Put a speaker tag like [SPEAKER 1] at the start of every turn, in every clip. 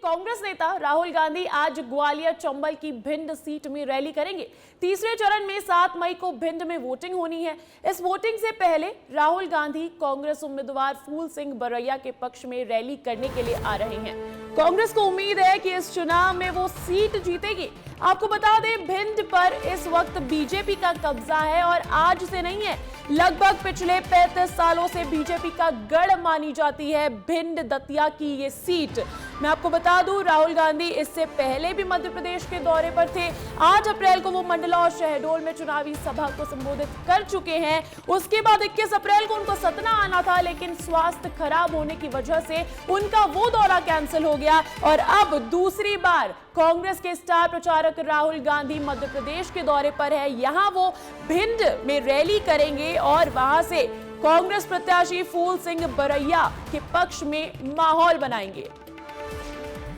[SPEAKER 1] कांग्रेस नेता राहुल गांधी आज ग्वालियर चंबल की भिंड सीट में रैली करेंगे। तीसरे चरण में 7 मई को भिंड में वोटिंग होनी है। इस वोटिंग से पहले राहुल गांधी कांग्रेस उम्मीदवार फूल सिंह बरैया के पक्ष में रैली करने के लिए आ रहे हैं। कांग्रेस को उम्मीद है कि इस चुनाव में वो सीट जीतेगी। आपको बता दें, भिंड पर इस वक्त बीजेपी का कब्जा है और आज से नहीं है, लगभग पिछले 35 सालों से बीजेपी का गढ़ मानी जाती है भिंड दतिया की ये सीट। मैं आपको बता दूं, राहुल गांधी इससे पहले भी मध्य प्रदेश के दौरे पर थे। 8 अप्रैल को वो मंडला और शहडोल में चुनावी सभा को संबोधित कर चुके हैं। उसके बाद 21 अप्रैल को उनको सतना आना था, लेकिन स्वास्थ्य खराब होने की वजह से उनका वो दौरा कैंसिल हो गया और अब दूसरी बार कांग्रेस के स्टार प्रचारक राहुल गांधी मध्य प्रदेश के दौरे पर है। यहां वो भिंड में रैली करेंगे और वहां से कांग्रेस प्रत्याशी फूल सिंह बरैया के पक्ष में माहौल बनाएंगे।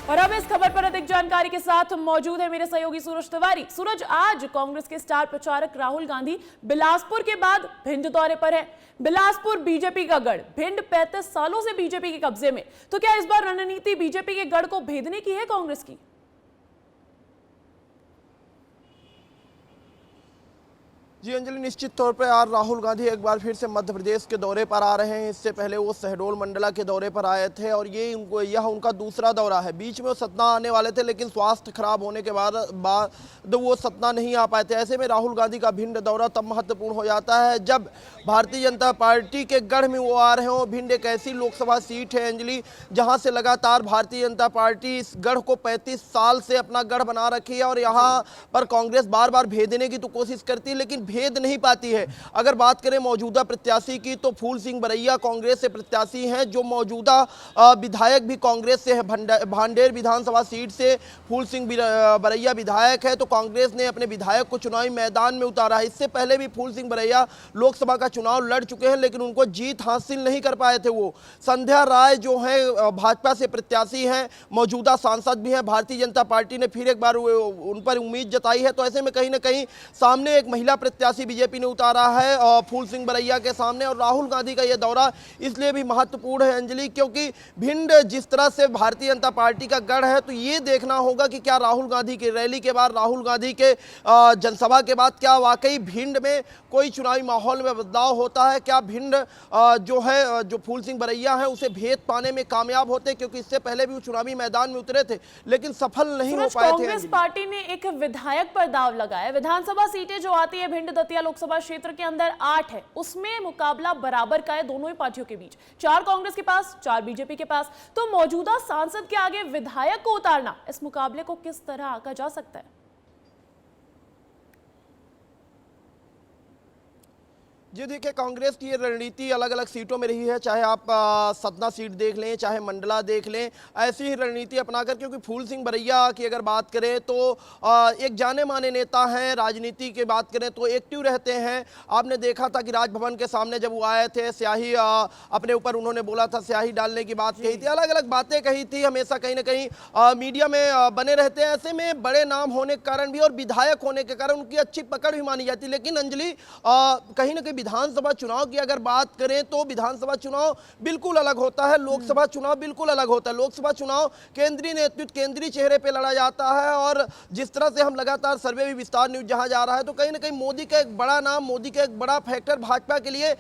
[SPEAKER 1] और अब इस खबर पर अधिक जानकारी के साथ मौजूद है मेरे सहयोगी सूरज तिवारी। सूरज, आज कांग्रेस के स्टार प्रचारक राहुल गांधी बिलासपुर के बाद भिंड दौरे पर है। बिलासपुर बीजेपी का गढ़, भिंड 35 सालों से बीजेपी के कब्जे में, तो क्या इस बार रणनीति बीजेपी के गढ़ को भेदने की है कांग्रेस की?
[SPEAKER 2] जी अंजलि, निश्चित तौर पर आज राहुल गांधी एक बार फिर से मध्य प्रदेश के दौरे पर आ रहे हैं। इससे पहले वो शहडोल मंडला के दौरे पर आए थे और यह उनका दूसरा दौरा है। बीच में वो सतना आने वाले थे, लेकिन स्वास्थ्य खराब होने के बाद वो सतना नहीं आ पाए थे। ऐसे में राहुल गांधी का भिंड दौरा तब महत्वपूर्ण हो जाता है जब भारतीय जनता पार्टी के गढ़ में वो आ रहे हों। भिंड एक ऐसी लोकसभा सीट है अंजलि, जहाँ से लगातार भारतीय जनता पार्टी इस गढ़ को 35 साल से अपना गढ़ बना रखी है और यहाँ पर कांग्रेस बार बार भेदने की तो कोशिश करती है, लेकिन भेद नहीं पाती है। अगर बात करें मौजूदा प्रत्याशी की, तो फूल सिंह बरैया कांग्रेस से प्रत्याशी हैं, जो मौजूदा विधायक भी कांग्रेस से है। भांडेर विधानसभा सीट से फूल सिंह बरैया विधायक है, तो कांग्रेस ने अपने विधायक को चुनावी मैदान में उतारा है। इससे पहले भी फूल सिंह बरैया लोकसभा का चुनाव लड़ चुके हैं, लेकिन उनको जीत हासिल नहीं कर पाए थे। वो संध्या राय जो है भाजपा से प्रत्याशी हैं, मौजूदा सांसद भी हैं। भारतीय जनता पार्टी ने फिर एक बार उन पर उम्मीद जताई है, तो ऐसे में कहीं ना कहीं सामने एक महिला प्रत्याशी बीजेपी ने उतारा है और फूल सिंह बरैया के सामने। और राहुल गांधी का यह दौरा इसलिए भी महत्वपूर्ण है अंजलि, क्योंकि भिंड जिस तरह से भारतीय जनता पार्टी का गढ़ है, तो ये देखना होगा कि क्या राहुल गांधी की रैली के बाद, राहुल गांधी के जनसभा के बाद क्या वाकई भिंड में कोई चुनावी माहौल में बदलाव होता है। क्या भिंड जो फूल सिंह बरैया है उसे भेद पाने में कामयाब होते, क्योंकि इससे पहले भी वो चुनावी मैदान में उतरे थे लेकिन सफल नहीं हो पाए थे।
[SPEAKER 1] कांग्रेस पार्टी ने एक विधायक पर दाव लगाया। विधानसभा सीटें जो आती है भिंड दतिया लोकसभा क्षेत्र के अंदर 8 है, उसमें मुकाबला बराबर का है दोनों ही पार्टियों के बीच। 4 कांग्रेस के पास, 4 बीजेपी के पास। तो मौजूदा सांसद के आगे विधायक को उतारना, इस मुकाबले को किस तरह आंका जा सकता है?
[SPEAKER 2] जी देखिए, कांग्रेस की ये रणनीति अलग अलग सीटों में रही है, चाहे आप सतना सीट देख लें, चाहे मंडला देख लें, ऐसी ही रणनीति अपनाकर। क्योंकि फूल सिंह बरैया की अगर बात करें तो एक जाने माने नेता हैं, राजनीति की बात करें तो एक्टिव रहते हैं। आपने देखा था कि राजभवन के सामने जब वो आए थे, स्याही अपने ऊपर उन्होंने बोला था, स्याही डालने की बात कही थी, अलग अलग बातें कही थी, हमेशा कहीं ना कहीं मीडिया में बने रहते हैं। ऐसे में बड़े नाम होने के कारण भी और विधायक होने के कारण उनकी अच्छी पकड़ भी मानी जाती है। लेकिन अंजलि, कहीं ना कहीं विधानसभा चुनाव की अगर बात करें तो विधानसभा चुनाव बिल्कुल अलग होता है, लोकसभा चुनाव बिल्कुल अलग होता है। लोकसभा चुनाव केंद्रीय नेतृत्व, केंद्रीय चेहरे पे लड़ा जाता है और जिस तरह से हम लगातार सर्वे भी विस्तार न्यूज जहां जा रहा है, तो कहीं ना कहीं मोदी का एक बड़ा नाम, मोदी का एक बड़ा फैक्टर भाजपा के लिए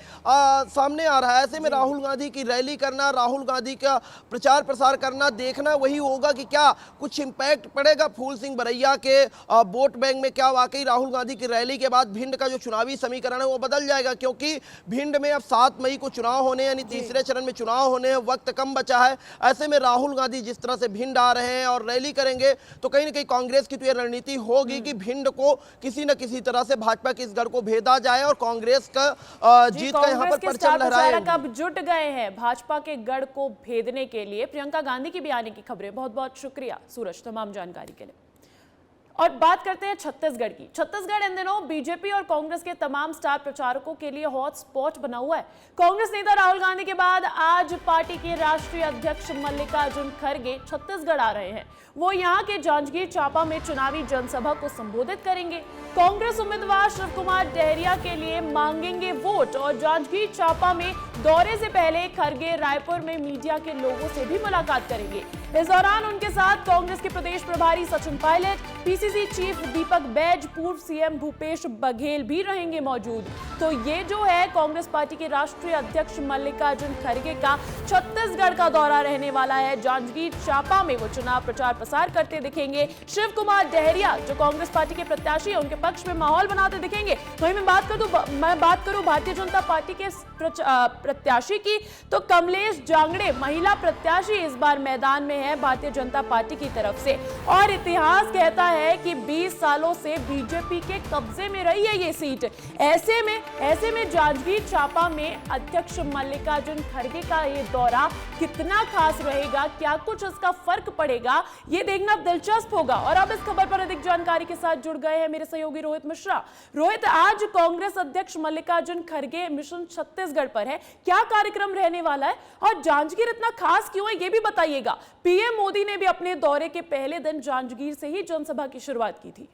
[SPEAKER 2] सामने आ रहा है। ऐसे में राहुल गांधी की रैली करना, राहुल गांधी का प्रचार प्रसार करना, देखना वही होगा कि क्या कुछ इंपैक्ट पड़ेगा फूल सिंह बरैया के वोट बैंक में। क्या वाकई राहुल गांधी की रैली के बाद भिंड का जो चुनावी समीकरण है वो बदल जाएगा, क्योंकि भिंड में अब 7 मई को चुनाव होने, यानी तीसरे चरण में चुनाव होने हैं, वक्त कम बचा है। ऐसे में राहुल गांधी जिस तरह से भिंड आ रहे हैं और रैली करेंगे, तो कहीं ना कहीं कांग्रेस की तो ये रणनीति होगी कि भिंड को किसी न किसी तरह से भाजपा के इस गढ़ को भेदा जाए और कांग्रेस का जीत का यहाँ पर परचम लहराए।
[SPEAKER 1] अब जुट गए हैं भाजपा के गढ़ को भेदने के लिए। प्रियंका गांधी की भी आने की खबरें। बहुत बहुत शुक्रिया सूरज तमाम जानकारी के लिए। और बात करते हैं छत्तीसगढ़ की। छत्तीसगढ़ इन दिनों बीजेपी और कांग्रेस के तमाम स्टार प्रचारकों के लिए हॉट स्पॉट बना हुआ है। कांग्रेस नेता राहुल गांधी के बाद आज पार्टी के राष्ट्रीय अध्यक्ष मल्लिकार्जुन खड़गे छत्तीसगढ़ आ रहे हैं। वो यहां के जांजगीर चांपा में चुनावी जनसभा को संबोधित करेंगे। कांग्रेस उम्मीदवार शिव कुमार डहरिया के लिए मांगेंगे वोट और जांजगीर चांपा में दौरे से पहले खड़गे रायपुर में मीडिया के लोगों से भी मुलाकात करेंगे। इस दौरान उनके साथ कांग्रेस के प्रदेश प्रभारी सचिन पायलट, पीसीसी चीफ दीपक बैज, पूर्व सीएम भूपेश बघेल भी रहेंगे मौजूद। तो ये जो है कांग्रेस पार्टी के राष्ट्रीय अध्यक्ष मल्लिकार्जुन खड़गे का छत्तीसगढ़ का दौरा रहने वाला है। जांजगीर चांपा में वो चुनाव प्रचार प्रसार करते दिखेंगे। शिव कुमार डहरिया जो कांग्रेस पार्टी के प्रत्याशी है, उनके पक्ष में माहौल बनाते दिखेंगे। वहीं मैं बात करूं भारतीय जनता पार्टी के प्रत्याशी की, तो कमलेश जांगड़े महिला प्रत्याशी इस बार मैदान में है भारतीय जनता पार्टी की तरफ से। और इतिहास कहता है कि 20 सालों से बीजेपी के कब्जे में रही है ये सीट। ऐसे में जांजगीर चांपा में अध्यक्ष मल्लिकार्जुन खड़गे का ये दौरा कितना खास रहेगा, क्या कुछ इसका फर्क पड़ेगा, ये देखना दिलचस्प होगा। और अब इस खबर पर अधिक जानकारी के साथ जुड़ गए हैं मेरे सहयोगी रोहित मिश्रा। रोहित, आज कांग्रेस अध्यक्ष मल्लिकार्जुन खड़गे मिशन छत्तीसगढ़ पर है, क्या कार्यक्रम रहने वाला है और जांजगीर इतना खास क्यों है ये भी बताइएगा। पीएम मोदी ने भी अपने दौरे के पहले दिन जांजगीर से ही जनसभा की शुरुआत की थी।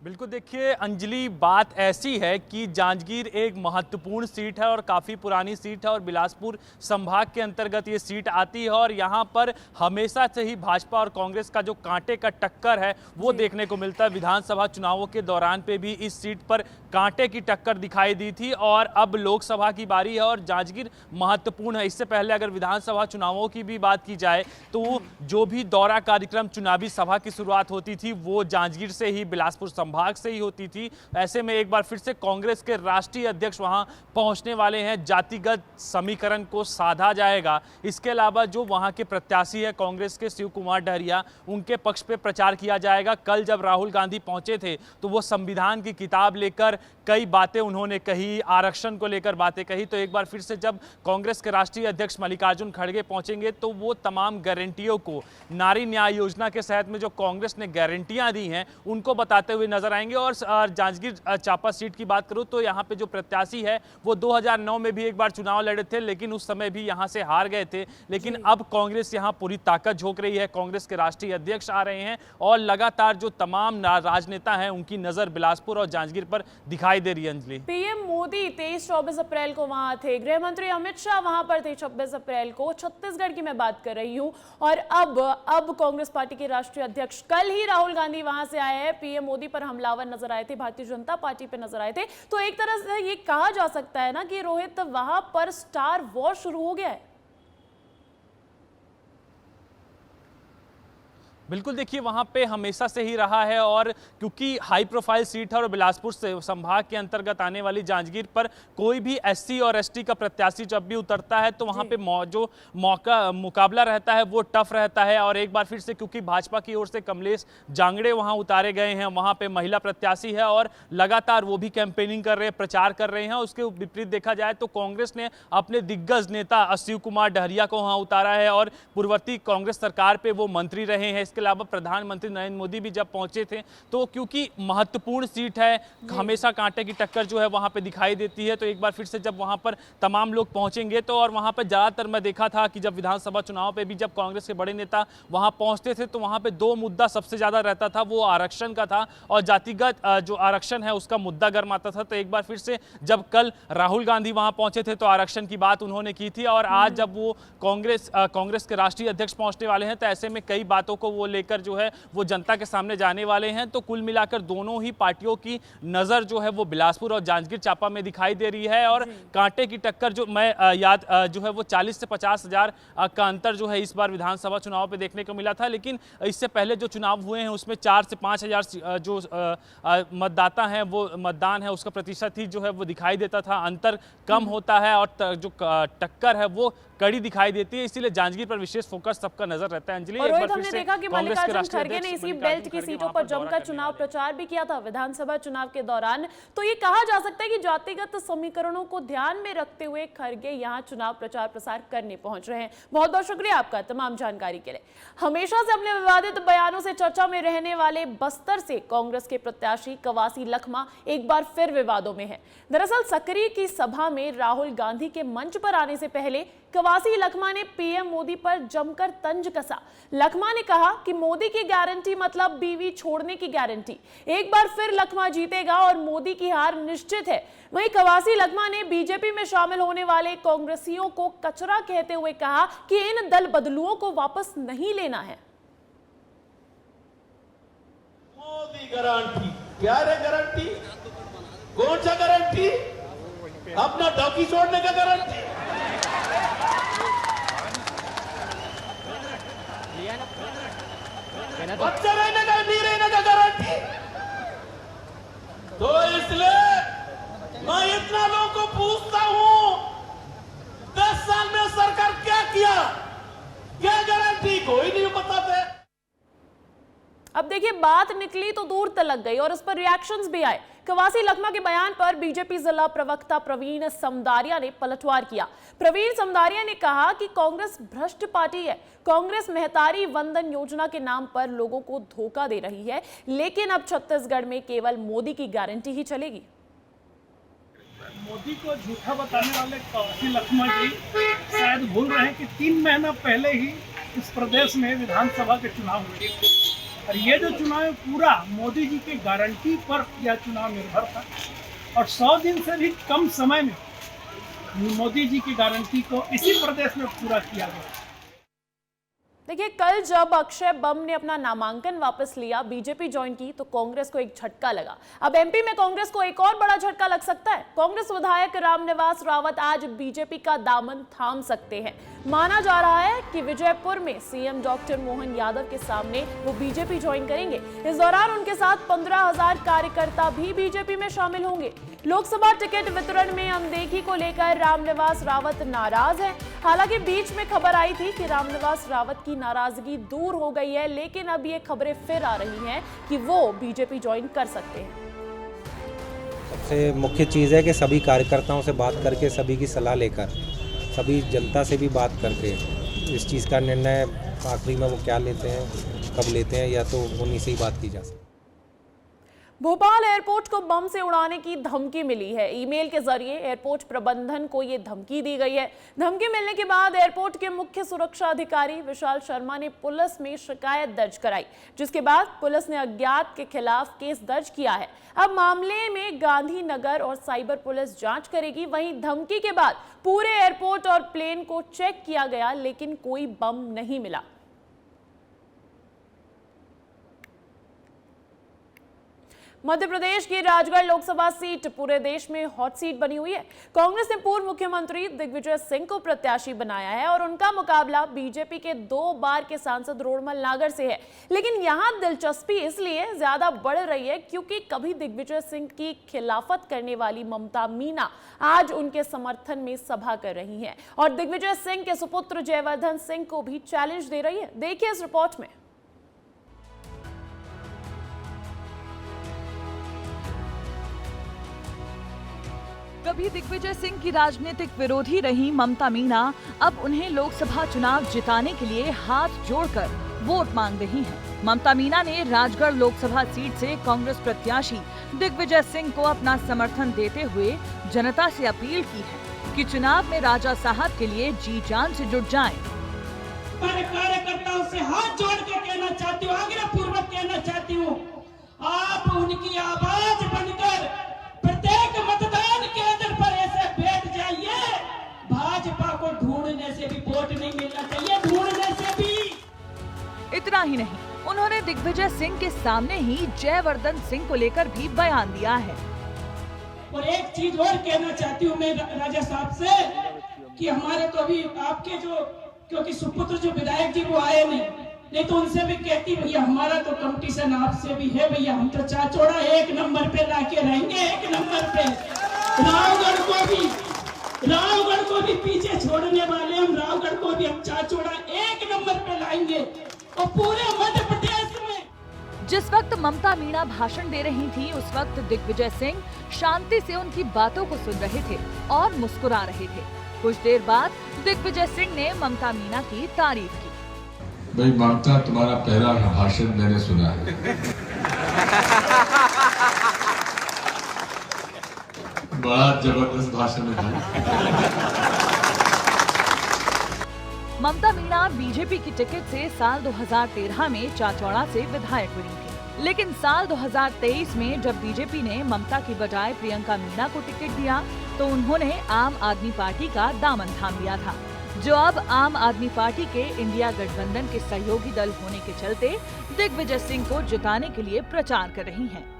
[SPEAKER 3] बिल्कुल, देखिए अंजलि, बात ऐसी है कि जांजगीर एक महत्वपूर्ण सीट है और काफ़ी पुरानी सीट है और बिलासपुर संभाग के अंतर्गत ये सीट आती है और यहाँ पर हमेशा से ही भाजपा और कांग्रेस का जो कांटे का टक्कर है वो देखने को मिलता है। विधानसभा चुनावों के दौरान पे भी इस सीट पर कांटे की टक्कर दिखाई दी थी और अब लोकसभा की बारी है और जांजगीर महत्वपूर्ण है। इससे पहले अगर विधानसभा चुनावों की भी बात की जाए तो जो भी दौरा कार्यक्रम, चुनावी सभा की शुरुआत होती थी वो जांजगीर से ही, बिलासपुर भाग से ही होती थी। ऐसे में एक बार फिर से कांग्रेस के राष्ट्रीय अध्यक्ष वहां पहुंचने वाले हैं, जातिगत समीकरण को साधा जाएगा। इसके अलावा जो वहां के प्रत्याशी है कांग्रेस के शिव कुमार डहरिया, उनके पक्ष पे प्रचार किया जाएगा। कल जब राहुल गांधी पहुंचे थे तो वो संविधान की किताब लेकर कई बातें उन्होंने कही, आरक्षण को लेकर बातें कही। तो एक बार फिर से जब कांग्रेस के राष्ट्रीय अध्यक्ष मल्लिकार्जुन खड़गे पहुंचेंगे तो वो तमाम गारंटियों को, नारी न्याय योजना के तहत में जो कांग्रेस ने गारंटियां दी हैं उनको बताते हुए नजर आएंगे। और जांजगीर चांपा सीट की बात करूं तो यहां पे जो प्रत्याशी है वो 2009 में भी एक बार चुनाव लड़े थे, लेकिन उस समय भी यहां से हार गए थे। लेकिन अब कांग्रेस यहां पूरी ताकत झोंक रही है। कांग्रेस के राष्ट्रीय अध्यक्ष आ रहे हैं और लगातार जो तमाम राजनेता हैं उनकी नजर बिलासपुर और जांजगीर पर दिखाई दे रही है। अंजलि,
[SPEAKER 1] पीएम मोदी 23-24 अप्रैल को वहां थे, गृह मंत्री अमित शाह वहां पर थे 26 अप्रैल को। छत्तीसगढ़ की मैं बात कर रही हूं और अब कांग्रेस पार्टी के राष्ट्रीय अध्यक्ष, कल ही राहुल गांधी वहां से आए हैं, पीएम मोदी पर हमलावर नजर आए थे, भारतीय जनता पार्टी पे नजर आए थे। तो एक तरह से ये कहा जा सकता है ना कि रोहित, वहां पर स्टार वॉर शुरू हो गया है।
[SPEAKER 3] बिल्कुल, देखिए वहाँ पे हमेशा से ही रहा है और क्योंकि हाई प्रोफाइल सीट है और बिलासपुर से संभाग के अंतर्गत आने वाली जांजगीर पर कोई भी एससी और एसटी का प्रत्याशी जब भी उतरता है तो वहाँ पे जो मुकाबला रहता है वो टफ रहता है। और एक बार फिर से क्योंकि भाजपा की ओर से कमलेश जांगड़े वहाँ उतारे गए हैं, वहाँ पे महिला प्रत्याशी है और लगातार वो भी कैंपेनिंग कर रहे हैं, प्रचार कर रहे हैं। उसके विपरीत देखा जाए तो कांग्रेस ने अपने दिग्गज नेता शिव कुमार डहरिया को वहाँ उतारा है और पूर्ववर्ती कांग्रेस सरकार पे वो मंत्री रहे हैं। इसके अलावा प्रधानमंत्री नरेंद्र मोदी भी जब पहुंचे थे तो क्योंकि महत्वपूर्ण सीट है, हमेशा कांटे की टक्कर जो है वहां पे दिखाई देती है। तो एक बार फिर से जब वहां पर तमाम लोग पहुंचेंगे तो, और वहां पर ज्यादातर मैं देखा था कि जब विधानसभा चुनाव पे भी जब कांग्रेस के बड़े नेता वहां पहुंचते थे तो वहां पे दो मुद्दा सबसे ज्यादा रहता था, वो आरक्षण का था और जातिगत जो आरक्षण है उसका मुद्दा गर्माता था। तो एक बार फिर से जब कल राहुल गांधी वहां पहुंचे थे तो आरक्षण की बात उन्होंने की थी और आज जब वो कांग्रेस के राष्ट्रीय अध्यक्ष पहुंचने वाले हैं तो ऐसे में कई बातों को वो लेकर जो है वो जनता के सामने जाने वाले हैं। तो कुल मिलाकर दोनों ही पार्टियों की नजर जो है वो बिलासपुर और जांजगीर चांपा में दिखाई दे रही है और कांटे की टक्कर जो मैं जो है वो 40 से 50 हजार का अंतर जो है इस बार विधानसभा चुनाव पे देखने को मिला था। लेकिन इससे पहले जो चुनाव हुए हैं उसमें 4 से 5 हजार जो मतदाता हैं वो मतदान है उसका प्रतिशत ही जो है वो दिखाई देता था, अंतर कम होता है और जो टक्कर है वो कड़ी दिखाई देती है। इसीलिए जांजगीर पर विशेष फोकस सबका नजर रहता है। अंजलि,
[SPEAKER 1] और रोहित, हमने देखा कि मल्लिकार्जुन खड़गे ने इसी बेल्ट की सीटों पर जमकर चुनाव प्रचार भी किया था विधानसभा चुनाव के दौरान। तो ये कहा जा सकता है कि जातिगत समीकरणों को ध्यान में रखते हुए खड़गे यहाँ चुनाव प्रचार प्रसार करने पहुंच रहे हैं। बहुत बहुत शुक्रिया आपका तमाम जानकारी के लिए। हमेशा से अपने विवादित बयानों से चर्चा में रहने वाले बस्तर से कांग्रेस के प्रत्याशी कवासी लखमा एक बार फिर विवादों में है। दरअसल सकरी की सभा में राहुल गांधी के मंच पर आने से पहले कवासी लखमा ने पीएम मोदी पर जमकर तंज कसा। लखमा ने कहा कि मोदी की गारंटी मतलब बीवी छोड़ने की गारंटी। एक बार फिर लखमा जीतेगा और मोदी की हार निश्चित है। वहीं कवासी लखमा ने बीजेपी में शामिल होने वाले कांग्रेसियों को कचरा कहते हुए कहा कि इन दल बदलुओं को वापस नहीं लेना है।
[SPEAKER 4] मोदी गारंटी, प्यार है गारंटी, कौन सा गारंटी? अपना डॉकी छोड़ने का गारंटी, बच्चा रहने का नहीं रहने का गारंटी। तो इसलिए मैं इतना लोगों को पूछता हूं, 10 साल में सरकार क्या किया, क्या गारंटी? कोई नहीं बताते।
[SPEAKER 1] अब देखिए, बात निकली तो दूर तलक गई और उस पर रिएक्शंस भी आए। कवासी लखमा के बयान पर बीजेपी जिला प्रवक्ता प्रवीण समदारिया ने पलटवार किया। प्रवीण समदारिया ने कहा कि कांग्रेस भ्रष्ट पार्टी है। कांग्रेस महतारी वंदन योजना के नाम पर लोगों को धोखा दे रही है, लेकिन अब छत्तीसगढ़ में केवल मोदी की गारंटी ही चलेगी।
[SPEAKER 5] मोदी को झूठा बताने वाले कवासी लखमा जी शायद भूल रहे हैं कि 3 महीना पहले ही इस प्रदेश में विधानसभा के चुनाव हुए और ये जो चुनाव है पूरा मोदी जी की गारंटी पर यह चुनाव निर्भर था और 100 दिन से भी कम समय में मोदी जी की गारंटी को इसी प्रदेश में पूरा किया गया।
[SPEAKER 1] देखिए, कल जब अक्षय बम ने अपना नामांकन वापस लिया, बीजेपी ज्वाइन की, तो कांग्रेस को एक झटका लगा। अब एमपी में कांग्रेस को एक और बड़ा झटका लग सकता है। कांग्रेस विधायक रामनिवास रावत आज बीजेपी का दामन थाम सकते हैं। माना जा रहा है कि विजयपुर में सीएम डॉक्टर मोहन यादव के सामने वो बीजेपी ज्वाइन करेंगे। इस दौरान उनके साथ 15,000 कार्यकर्ता भी बीजेपी में शामिल होंगे। लोकसभा टिकट वितरण में अनदेखी को लेकर रामनिवास रावत नाराज हैं। हालांकि बीच में खबर आई थी कि रामनिवास रावत की नाराजगी दूर हो गई है, लेकिन अब ये खबरें फिर आ रही हैं कि वो बीजेपी ज्वाइन कर सकते हैं।
[SPEAKER 6] सबसे मुख्य चीज़ है कि सभी कार्यकर्ताओं से बात करके, सभी की सलाह लेकर, सभी जनता से भी बात करके इस चीज़ का निर्णय आखिरी में वो क्या लेते हैं, कब लेते हैं, या तो उन्हीं से ही बात की जा सकती है।
[SPEAKER 1] भोपाल एयरपोर्ट को बम से उड़ाने की धमकी मिली है। ईमेल के जरिए एयरपोर्ट प्रबंधन को यह धमकी दी गई है। धमकी मिलने के बाद एयरपोर्ट के मुख्य सुरक्षा अधिकारी विशाल शर्मा ने पुलिस में शिकायत दर्ज कराई, जिसके बाद पुलिस ने अज्ञात के खिलाफ केस दर्ज किया है। अब मामले में गांधीनगर और साइबर पुलिस जांच करेगी। वहीं धमकी के बाद पूरे एयरपोर्ट और प्लेन को चेक किया गया, लेकिन कोई बम नहीं मिला। मध्य प्रदेश की राजगढ़ लोकसभा सीट पूरे देश में हॉट सीट बनी हुई है। कांग्रेस ने पूर्व मुख्यमंत्री दिग्विजय सिंह को प्रत्याशी बनाया है और उनका मुकाबला बीजेपी के 2 बार के सांसद रोडमल नागर से है। लेकिन यहां दिलचस्पी इसलिए ज्यादा बढ़ रही है क्योंकि कभी दिग्विजय सिंह की खिलाफत करने वाली ममता मीना आज उनके समर्थन में सभा कर रही हैं और दिग्विजय सिंह के सुपुत्र जयवर्धन सिंह को भी चैलेंज दे रही है। देखिए इस रिपोर्ट में।
[SPEAKER 7] कभी दिग्विजय सिंह की राजनीतिक विरोधी रही ममता मीना अब उन्हें लोकसभा चुनाव जिताने के लिए हाथ जोड़कर वोट मांग रही हैं। ममता मीना ने राजगढ़ लोकसभा सीट से कांग्रेस प्रत्याशी दिग्विजय सिंह को अपना समर्थन देते हुए जनता से अपील की है कि चुनाव में राजा साहब के लिए जी जान से जुट जाएं।
[SPEAKER 8] कार्यकर्ताओं से हाथ जोड़ के कहना चाहती हूँ, आग्रह पूर्वक कहना चाहती हूँ, आप उनकी आवाज बनकर प्रत्येक मतदान केंद्र पर ऐसे बैठ जाइए। भाजपा को ढूंढने से भी वोट नहीं मिलना चाहिए, ढूंढने से भी।
[SPEAKER 7] इतना ही नहीं, उन्होंने दिग्विजय सिंह के सामने ही जयवर्धन सिंह को लेकर भी बयान दिया है।
[SPEAKER 8] और एक चीज और कहना चाहती हूँ मैं राजा साहब से कि हमारे तो अभी आपके जो, क्योंकि सुपुत्र जो विधायक जी वो आए नहीं तो उनसे भी कहती भैया हमारा तो कंपटीशन आपसे भी है भैया, हम तो चाचौड़ा 1 नंबर पे लाके रहेंगे, 1 नंबर पे। रावगढ़ को भी पीछे छोड़ने वाले हम, रावगढ़ को भी हम चाचौड़ा 1 नंबर पे लाएंगे और पूरे मध्य प्रदेश में।
[SPEAKER 7] जिस वक्त ममता मीना भाषण दे रही थी, उस वक्त दिग्विजय सिंह शांति से उनकी बातों को सुन रहे थे और मुस्कुरा रहे थे। कुछ देर बाद दिग्विजय सिंह ने ममता मीना की तारीफ की।
[SPEAKER 9] भाई ममता, तुम्हारा पहला भाषण मैंने सुना है। बड़ा जबरदस्त भाषण था।
[SPEAKER 7] ममता मीणा बीजेपी की टिकट से साल 2013 में चाचौड़ा से विधायक बनी थी, लेकिन साल 2023 में जब बीजेपी ने ममता की बजाय प्रियंका मीणा को टिकट दिया तो उन्होंने आम आदमी पार्टी का दामन थाम लिया था, जो अब आम आदमी पार्टी के इंडिया गठबंधन के सहयोगी दल होने के चलते दिग्विजय सिंह को जिताने के लिए प्रचार कर रही हैं।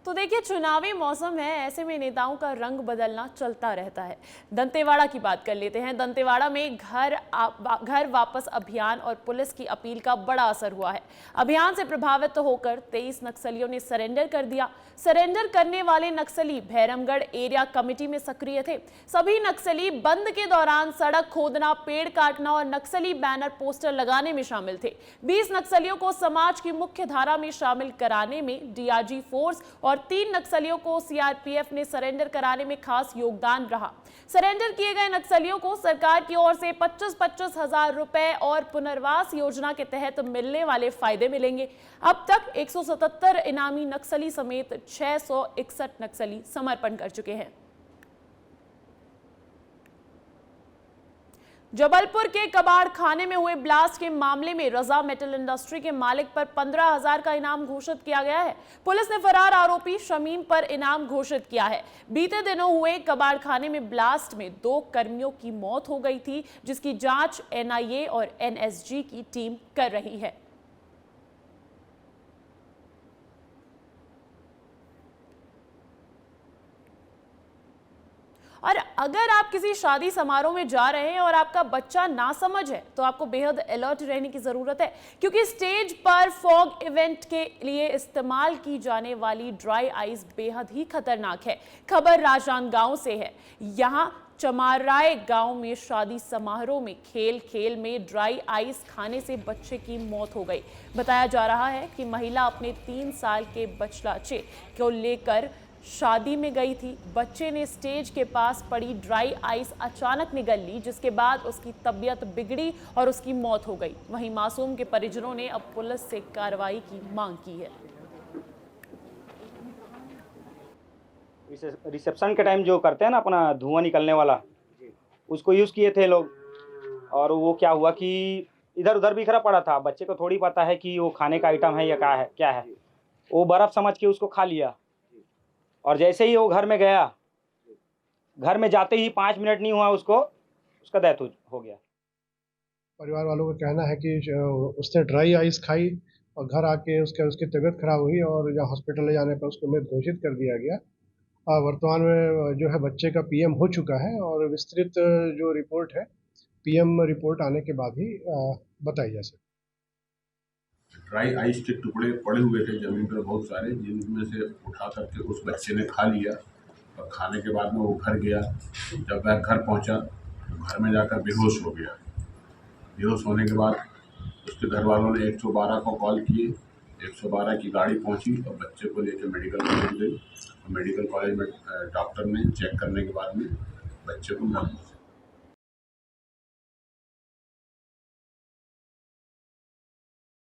[SPEAKER 1] तो देखिए, चुनावी मौसम है, ऐसे में नेताओं का रंग बदलना चलता रहता है। दंतेवाड़ा की बात कर लेते हैं। दंतेवाड़ा में घर वापस अभियान और पुलिस की अपील का बड़ा असर हुआ है। अभियान से प्रभावित होकर 23 नक्सलियों ने सरेंडर कर दिया। सरेंडर करने वाले नक्सली भैरमगढ़ एरिया कमेटी में सक्रिय थे। सभी नक्सली बंद के दौरान सड़क खोदना, पेड़ काटना और नक्सली बैनर पोस्टर लगाने में शामिल थे। 20 नक्सलियों को समाज की मुख्य धारा में शामिल कराने में डीआरजी फोर्स और 3 नक्सलियों को सीआरपीएफ ने सरेंडर कराने में खास योगदान रहा। सरेंडर किए गए नक्सलियों को सरकार की ओर से 25-25 हजार रुपए और पुनर्वास योजना के तहत मिलने वाले फायदे मिलेंगे। अब तक 177 इनामी नक्सली समेत 661 नक्सली समर्पण कर चुके हैं। जबलपुर के कबाड़ खाने में हुए ब्लास्ट के मामले में रजा मेटल इंडस्ट्री के मालिक पर 15,000 का इनाम घोषित किया गया है। पुलिस ने फरार आरोपी शमीम पर इनाम घोषित किया है। बीते दिनों हुए कबाड़ खाने में ब्लास्ट में 2 कर्मियों की मौत हो गई थी, जिसकी जांच एनआईए और एनएसजी की टीम कर रही है। और अगर आप किसी शादी समारोह में जा रहे हैं और आपका बच्चा नासमझ है तो आपको बेहद अलर्ट रहने की जरूरत है, क्योंकि स्टेज पर फॉग इवेंट के लिए इस्तेमाल की जाने वाली ड्राई आइस बेहद ही खतरनाक है। खबर राजनांदगांव से है। यहां चमाराय गांव में शादी समारोह में खेल में ड्राई आइस खाने से बच्चे की मौत हो गई। बताया जा रहा है कि महिला अपने 3 साल के बचलाचे को लेकर शादी में गई थी। बच्चे ने स्टेज के पास पड़ी ड्राई आइस अचानक निगल ली, जिसके बाद उसकी तबीयत बिगड़ी और उसकी मौत हो गई। वहीं मासूम के परिजनों ने अब पुलिस से कार्रवाई की मांग की है।
[SPEAKER 10] रिसेप्शन के टाइम जो करते हैं ना अपना धुआं निकलने वाला, उसको यूज़ किए थे लोग, और वो क्या हुआ कि इधर उधर बिखरा पड़ा था। बच्चे को थोड़ी पता है कि वो खाने का आइटम है या क्या है। वो बर्फ़ समझ के उसको खा लिया, और जैसे ही वो घर में गया, घर में जाते ही 5 मिनट नहीं हुआ उसका डेथ हो गया।
[SPEAKER 11] परिवार वालों का कहना है कि उसने ड्राई आइस खाई और घर आके उसकी तबीयत खराब हुई और जहाँ हॉस्पिटल ले जाने पर उसको मृत घोषित कर दिया गया। वर्तमान में जो है बच्चे का पीएम हो चुका है और विस्तृत जो रिपोर्ट है पीएम रिपोर्ट आने के बाद ही बताई जा सकती।
[SPEAKER 12] ड्राई आइस के टुकड़े पड़े हुए थे जमीन पर बहुत सारे, जिनमें से उठा करके उस बच्चे ने खा लिया, और खाने के बाद में वो घर गया। जब वह घर पहुंचा तो घर में जाकर बेहोश हो गया। बेहोश होने के बाद उसके घर वालों ने 112 को कॉल किए। 112 की गाड़ी पहुंची और बच्चे को लेकर मेडिकल कॉलेज गई, और मेडिकल कॉलेज में डॉक्टर ने चेक करने के बाद में बच्चे को